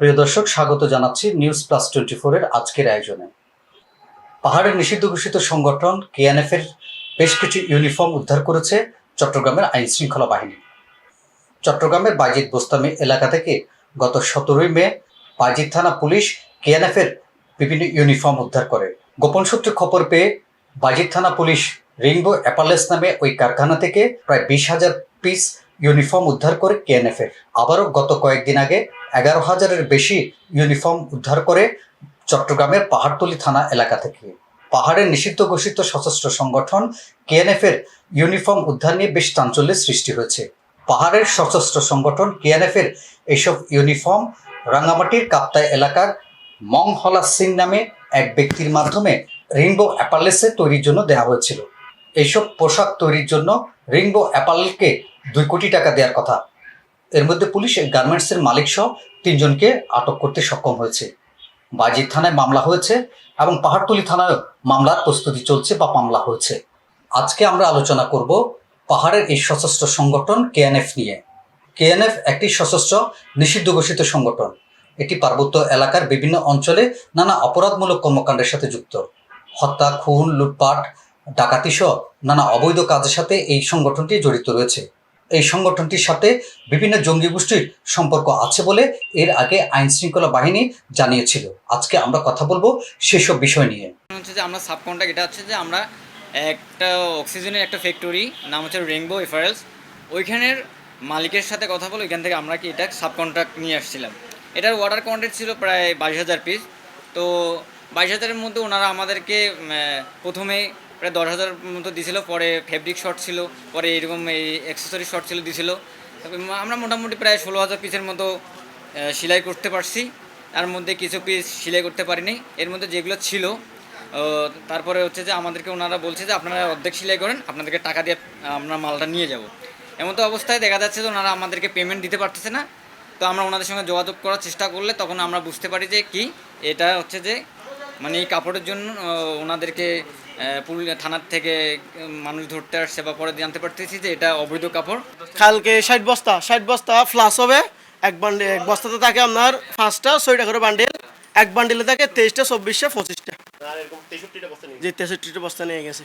প্রিয় দর্শক, স্বাগত জানাচ্ছি নিউজ প্লাস 24 এর আজকের আয়োজনে। পাহাড়ের নিষিদ্ধ ঘোষিত সংগঠন কেএনএফ এর বেশ কিছু ইউনিফর্ম উদ্ধার করেছে চট্টগ্রামের আইন শৃঙ্খলা বাহিনী। চট্টগ্রামের বাইজিদ বোস্তামি এলাকা থেকে গত 17 মে বাইজিদ থানা পুলিশ কেএনএফ এর বিভিন্ন ইউনিফর্ম উদ্ধার করে। গোপন সূত্রে খবর পেয়ে বাইজিদ থানা পুলিশ রেইনবো অ্যাপারেলস নামে ওই কারখানা থেকে প্রায় 20,000 পিস ইউনিফর্ম উদ্ধার করে কেএনএফ এর। আবারও গত কয়েকদিন আগে 11,000-এর বেশি ইউনিফর্ম উদ্ধার করে চট্টগ্রামের পাহাড়তলী থানা এলাকা থেকে। পাহাড়ের নিষিদ্ধ ঘোষিত সশস্ত্র সংগঠন কেএনএফ এর ইউনিফর্ম উদ্ধার নিয়ে বেশ চাঞ্চল্যের সৃষ্টি হয়েছে। পাহাড়ের সশস্ত্র সংগঠন কেএনএফ এর এইসব ইউনিফর্ম রাঙ্গামাটির কাপ্তাই এলাকার মংহলা সিং নামে এক ব্যক্তির মাধ্যমে রেইনবো অ্যাপারেলসে তৈরির জন্য দেওয়া হয়েছিল। এইসব পোশাক তৈরির জন্য রেইনবো অ্যাপারেলকে 2 কোটি টাকা দেওয়ার কথা। এর মধ্যে পুলিশ গার্মেন্টসের মালিক সহ 3 জনকে আটক করতে সক্ষম হয়েছে। বাইজিদ থানায় মামলা হয়েছে এবং পাহাড়তলী থানায়ও মামলার প্রস্তুতি চলছে বা মামলা হয়েছে। আজকে আমরা আলোচনা করব পাহাড়ের এই সশস্ত্র সংগঠন কেএনএফ নিয়ে। কেএনএফ একটি সশস্ত্র নিষিদ্ধ ঘোষিত সংগঠন। এটি পার্বত্য এলাকার বিভিন্ন অঞ্চলে নানা অপরাধমূলক কর্মকাণ্ডের সাথে যুক্ত। হত্যা, খুন, লুটপাট, ডাকাতি সহ নানা অবৈধ কাজের সাথে এই সংগঠনটি জড়িত রয়েছে। এই সংগঠনটির সাথে বিভিন্ন জঙ্গি গোষ্ঠীর সম্পর্ক আছে বলে এর আগে আইন শৃঙ্খলা বাহিনী জানিয়েছিল। আজকে আমরা কথা বলবো সেসব বিষয় নিয়ে। হচ্ছে যে আমরা সাবকন্ট্রাক্ট, এটা হচ্ছে যে আমরা একটা অক্সিজেনের একটা ফ্যাক্টরি নাম হচ্ছে রেইনবো অ্যাপারেলস, ওইখানের মালিকের সাথে কথা বলে ওইখান থেকে আমরা কি এটা সাবকন্ট্রাক্ট নিয়ে আসছিলাম। এটার অর্ডার কোয়ান্টিটি ছিল প্রায় 22,000 পিস। তো 22,000-এর মধ্যে ওনারা আমাদেরকে প্রথমে প্রায় 10,000 মতো দিছিল, পরে ফেব্রিক শর্ট ছিল, পরে এরকম এই অ্যাক্সেসরি শর্ট ছিল দিছিল। আমরা মোটামুটি প্রায় 16,000 পিসের মতো সেলাই করতে পারছি। তার মধ্যে কিছু পিস সেলাই করতে পারিনি। এর মধ্যে যেগুলো ছিল তারপরে হচ্ছে যে আমাদেরকে ওনারা বলছে যে আপনারা অর্ধেক সেলাই করেন, আপনাদেরকে টাকা দিয়ে আমরা মালটা নিয়ে যাব। এমন তো অবস্থায় দেখা যাচ্ছে যে ওনারা আমাদেরকে পেমেন্ট দিতে পারতেছে না। তো আমরা ওনাদের সঙ্গে যোগাযোগ করার চেষ্টা করলে তখন আমরা বুঝতে পারি যে কি এটা হচ্ছে যে মানে এই কাপড়ের জন্য ওনাদেরকে থানার থেকে মানুষ ধরতে আসছে, বা পরে জানতে পারতেছি যে এটা অবৈধ কাপড়। কালকে 60 বস্তা ফ্লাস হবে। এক বস্তাতে থাকে আপনার 5টা 6টা করে বান্ডিল। এক বান্ডিলে থাকে 23টা 24টা 25টা। জি, 63টা বস্তা নিয়ে গেছে।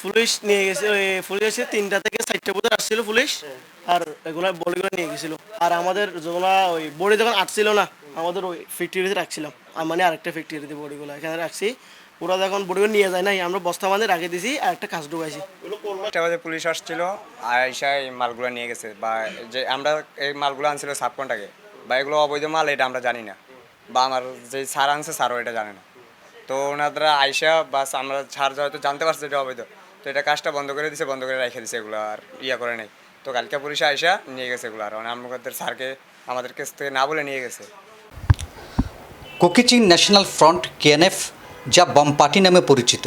পুলিশ নিয়ে গেছে পুলিশ এসে 3টা থেকে 4টা পর্যন্ত আসছিল পুলিশ। আর এগুলা বডিগুলো নিয়ে গেছিল। আর আমাদের যেগুলা ওই বডি যখন আটছিল না, আমাদের ওই ফ্যাক্টরিতে রাখছিলাম। মানে আরেকটা ফ্যাক্টরিতে বডিগুলো এখানে রাখছি। ওরা যখন বডিগুলো নিয়ে যায় নাই, আমরা বস্তা বাঁধে রাখে দিছি আর একটা কাজ ঢুকাইছি। পুলিশ আসছিল, আইসা এই মালগুলো নিয়ে গেছে। বা যে আমরা এই মালগুলো আনছিল সাবকন্ট্রাক্টে, বা এগুলো অবৈধ মাল এটা আমরা জানি না, বা আমার যে স্যার আনছে স্যারও এটা জানে না। তো ওনারা আইসা বাস আমরা স্যার হয়তো জানতে পারছে এটা অবৈধ, তো এটা কাজটা বন্ধ করে দিছে, বন্ধ করে রেখে দিছে, এগুলো আর করে নেই। তো কালকে পুলিশে আইসা নিয়ে গেছে এগুলো, আর আমাদের স্যারকে আমাদের কাছ থেকে না বলে নিয়ে গেছে। কোকিচিং ন্যাশনাল ফ্রন্ট কেএনএফ, যা বাম পার্টি নামে পরিচিত,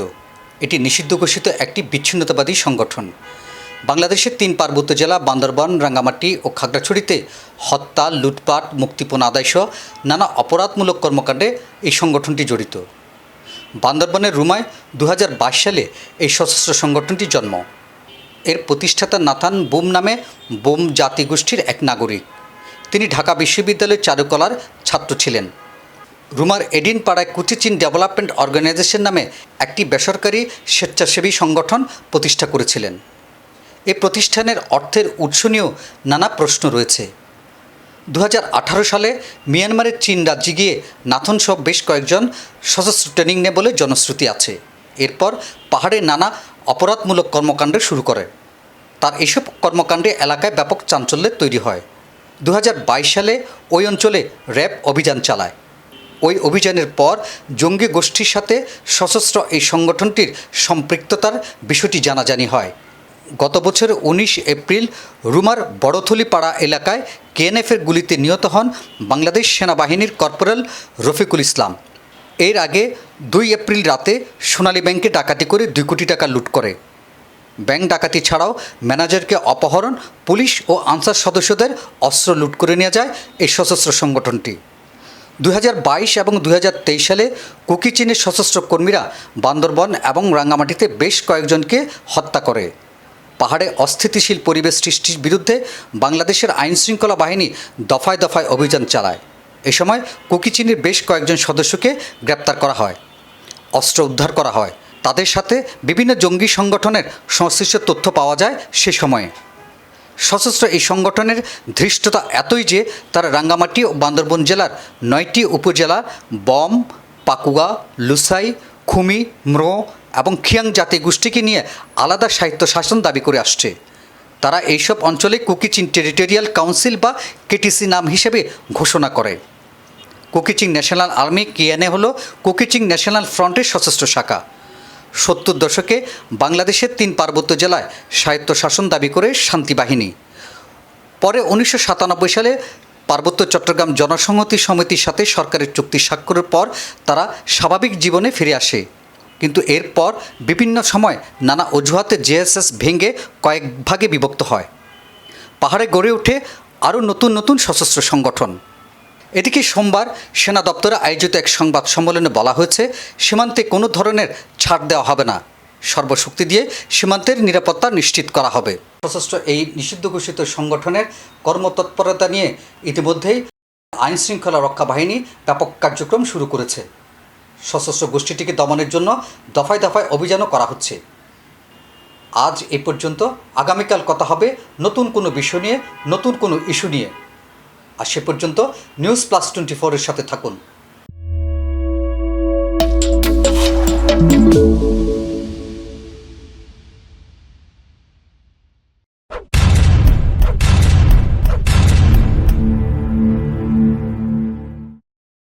এটি নিষিদ্ধ ঘোষিত একটি বিচ্ছিন্নতাবাদী সংগঠন। বাংলাদেশের 3 পার্বত্য জেলা বান্দরবান, রাঙ্গামাটি ও খাগড়াছড়িতে হত্যা, লুটপাট, মুক্তিপণ আদায় সহ নানা অপরাধমূলক কর্মকাণ্ডে এই সংগঠনটি জড়িত। বান্দরবানের রুমায় 2022 সালে এই সশস্ত্র সংগঠনটির জন্ম। এর প্রতিষ্ঠাতা নাথান বুম নামে বোম জাতিগোষ্ঠীর এক নাগরিক। তিনি ঢাকা বিশ্ববিদ্যালয়ের চারুকলার ছাত্র ছিলেন। রুমার এডিন পাড়ায় কোকিচিং ডেভেলপমেন্ট অর্গানাইজেশন নামে একটি বেসরকারি স্বেচ্ছাসেবী সংগঠন প্রতিষ্ঠা করেছিলেন। এই প্রতিষ্ঠানের অর্থের উৎস নিয়েও নানা প্রশ্ন রয়েছে। 2018 সালে মিয়ানমারের চীন রাজ্যে গিয়ে নাথন সহ বেশ কয়েকজন সশস্ত্র ট্রেনিং নেয় বলে জনশ্রুতি আছে। এরপর পাহাড়ে নানা অপরাধমূলক কর্মকাণ্ড শুরু করে। তার এইসব কর্মকাণ্ডে এলাকায় ব্যাপক চাঞ্চল্যের তৈরি হয়। 2022 সালে ওই অঞ্চলে র্যাব অভিযান চালায়। ওই অভিযানের পর জঙ্গি গোষ্ঠীর সাথে সশস্ত্র এই সংগঠনটির সম্পৃক্ততার বিষয়টি জানাজানি হয়। গত বছরের 19 এপ্রিল রুমার বড়থলি পাড়া এলাকায় কেএনএফের গুলিতে নিহত হন বাংলাদেশ সেনাবাহিনীর কর্পোরাল রফিকুল ইসলাম। এর আগে 2 এপ্রিল রাতে সোনালী ব্যাংকে ডাকাতি করে 2 কোটি টাকা লুট করে। ব্যাংক ডাকাতি ছাড়াও ম্যানেজারকে অপহরণ, পুলিশ ও আনসার সদস্যদের অস্ত্র লুট করে নিয়ে যায় এই সশস্ত্র সংগঠনটি। 2022 এবং 2023 সালে কোকিচিনের সশস্ত্র কর্মীরা বান্দরবান এবং রাঙ্গামাটিতে বেশ কয়েকজনকে হত্যা করে। পাহাড়ে অস্থিতিশীল পরিবেশ সৃষ্টির বিরুদ্ধে বাংলাদেশের আইনশৃঙ্খলা বাহিনী দফায় দফায় অভিযান চালায়। এ সময় কুকিচিনির বেশ কয়েকজন সদস্যকে গ্রেপ্তার করা হয়, অস্ত্র উদ্ধার করা হয়। তাদের সাথে বিভিন্ন জঙ্গি সংগঠনের সংশ্লিষ্ট তথ্য পাওয়া যায় সে সময়ে। সশস্ত্র এই সংগঠনের ধৃষ্টতা এতই যে তারা রাঙ্গামাটি ও বান্দরবান জেলার 9টি উপজেলা বম, পাকুয়া, লুসাই, খুমি, ম্রো এবং খিয়াং জাতি গোষ্ঠীকে নিয়ে আলাদা স্বায়ত্ত শাসন দাবি করে আসছে। তারা এইসব অঞ্চলে কুকিচিন টেরিটোরিয়াল কাউন্সিল বা কেটিসি নাম হিসেবে ঘোষণা করে। কুকিচিং ন্যাশনাল আর্মি কেএনএ হলো কুকিচিং ন্যাশনাল ফ্রন্টের সশস্ত্র শাখা। 70 দশকে বাংলাদেশের 3 পার্বত্য জেলায় স্বায়ত্ত শাসন দাবি করে শান্তি বাহিনী। পরে 1997 সালে পার্বত্য চট্টগ্রাম জনসংহতি সমিতির সাথে সরকারের চুক্তি স্বাক্ষরের পর তারা স্বাভাবিক জীবনে ফিরে আসে। কিন্তু এরপর বিভিন্ন সময় নানা অজুহাতে জেএসএস ভেঙে কয়েক ভাগে বিভক্ত হয়। পাহাড়ে গড়ে ওঠে আরও নতুন নতুন সশস্ত্র সংগঠন। এদিকে সোমবার সেনা দপ্তরে আয়োজিত এক সংবাদ সম্মেলনে বলা হয়েছে, সীমান্তে কোনো ধরনের ছাড় দেওয়া হবে না, সর্বশক্তি দিয়ে সীমান্তের নিরাপত্তা নিশ্চিত করা হবে। সশস্ত্র এই নিষিদ্ধ ঘোষিত সংগঠনের কর্মতৎপরতা নিয়ে ইতিমধ্যেই আইনশৃঙ্খলা রক্ষা বাহিনী ব্যাপক কার্যক্রম শুরু করেছে। সশস্ত্র গোষ্ঠীটিকে দমনের জন্য দফায় দফায় অভিযানও করা হচ্ছে। আজ এ পর্যন্ত। আগামীকাল কথা হবে নতুন কোনো বিষয় নিয়ে, নতুন কোনো ইস্যু নিয়ে। আর সে পর্যন্ত News+24 এর সাথে থাকুন।